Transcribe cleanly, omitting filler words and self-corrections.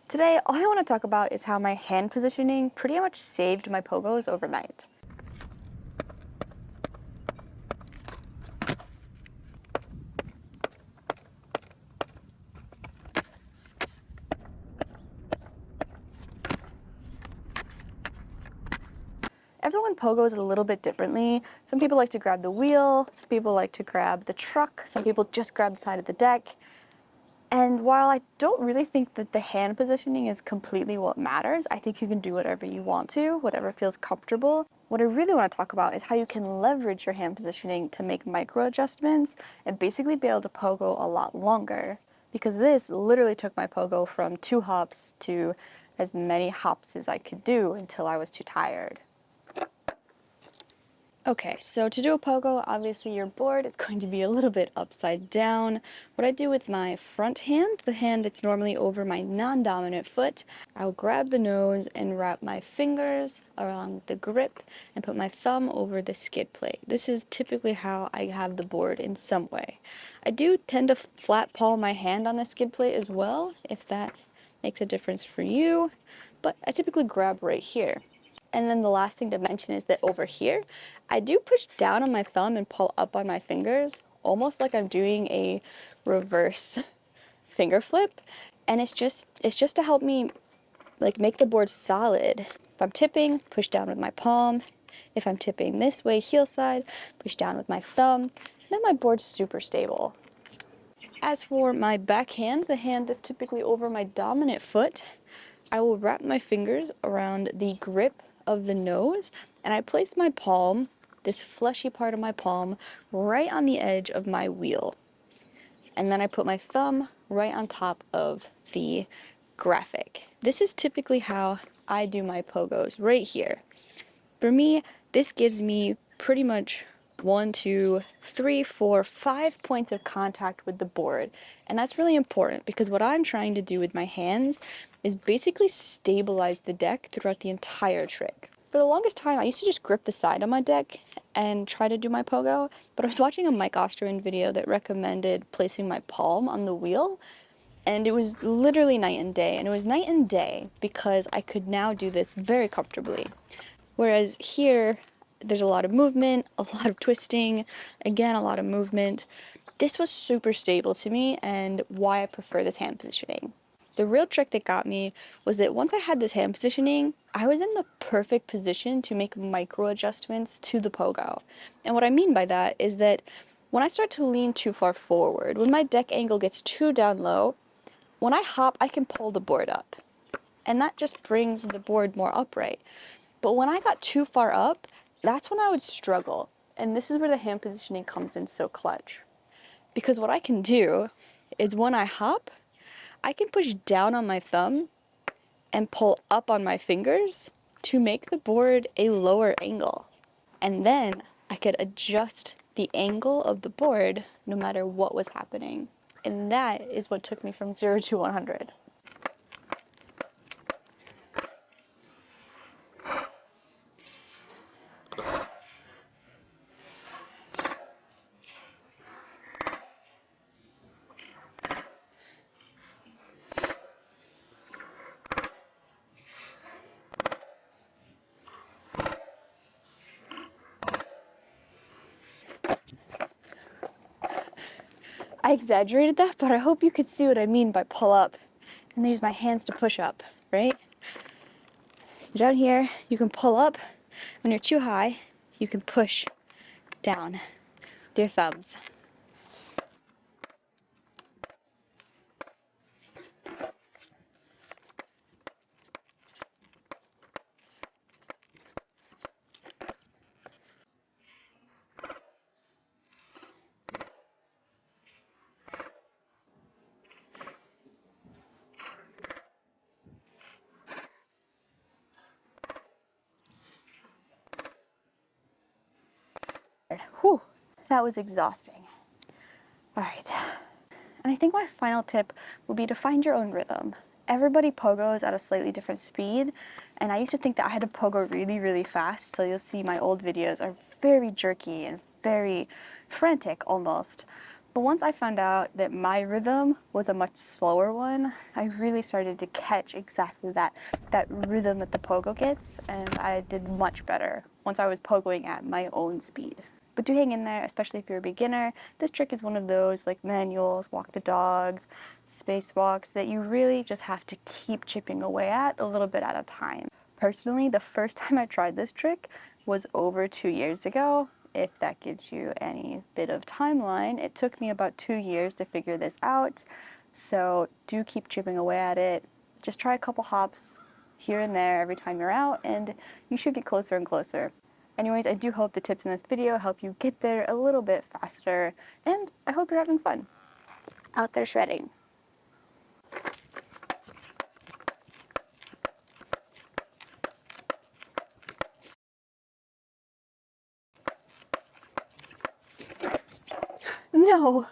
Today, all I want to talk about is how my hand positioning pretty much saved my pogos overnight. Everyone pogos a little bit differently. Some people like to grab the wheel, some people like to grab the truck, some people just grab the side of the deck. And while I don't really think that the hand positioning is completely what matters, I think you can do whatever you want to, whatever feels comfortable. What I really want to talk about is how you can leverage your hand positioning to make micro adjustments and basically be able to pogo a lot longer. Because this literally took my pogo from 2 hops to as many hops as I could do until I was too tired. Okay, so to do a pogo, obviously your board is going to be a little bit upside down. What I do with my front hand, the hand that's normally over my non-dominant foot, I'll grab the nose and wrap my fingers around the grip and put my thumb over the skid plate. This is typically how I have the board in some way. I do tend to flat palm my hand on the skid plate as well, if that makes a difference for you, but I typically grab right here. And then the last thing to mention is that over here, I do push down on my thumb and pull up on my fingers, almost like I'm doing a reverse finger flip. And it's just to help me like make the board solid. If I'm tipping, push down with my palm. If I'm tipping this way, heel side, push down with my thumb. Then my board's super stable. As for my backhand, the hand that's typically over my dominant foot, I will wrap my fingers around the grip of the nose, and I place my palm, this fleshy part of my palm, right on the edge of my wheel. And then I put my thumb right on top of the graphic. This is typically how I do my pogos, right here. For me, this gives me pretty much 1, 2, 3, 4, 5 points of contact with the board. And that's really important because what I'm trying to do with my hands is basically stabilize the deck throughout the entire trick. For the longest time, I used to just grip the side of my deck and try to do my pogo, but I was watching a Mike Osterman video that recommended placing my palm on the wheel, and it was literally night and day. And it was night and day because I could now do this very comfortably. Whereas here, there's a lot of movement, a lot of twisting, again, a lot of movement. This was super stable to me and why I prefer this hand positioning. The real trick that got me was that once I had this hand positioning, I was in the perfect position to make micro adjustments to the pogo. And what I mean by that is that when I start to lean too far forward, when my deck angle gets too down low, when I hop, I can pull the board up. And that just brings the board more upright. But when I got too far up, that's when I would struggle. And this is where the hand positioning comes in so clutch. Because what I can do is when I hop, I can push down on my thumb and pull up on my fingers to make the board a lower angle. And then I could adjust the angle of the board no matter what was happening. And that is what took me from 0 to 100. I exaggerated that, but I hope you could see what I mean by pull up. And then use my hands to push up, right? Down here, you can pull up. When you're too high, you can push down with your thumbs. Whew, that was exhausting. All right. And I think my final tip would be to find your own rhythm. Everybody pogos at a slightly different speed, and I used to think that I had to pogo really, really fast, so you'll see my old videos are very jerky and very frantic almost. But once I found out that my rhythm was a much slower one, I really started to catch exactly that rhythm that the pogo gets, and I did much better once I was pogoing at my own speed. But do hang in there, especially if you're a beginner. This trick is one of those like manuals, walk the dogs, spacewalks that you really just have to keep chipping away at a little bit at a time. Personally, the first time I tried this trick was over 2 years ago. If that gives you any bit of timeline, it took me about 2 years to figure this out. So do keep chipping away at it. Just try a couple hops here and there every time you're out, and you should get closer and closer. Anyways, I do hope the tips in this video help you get there a little bit faster, and I hope you're having fun out there shredding. No!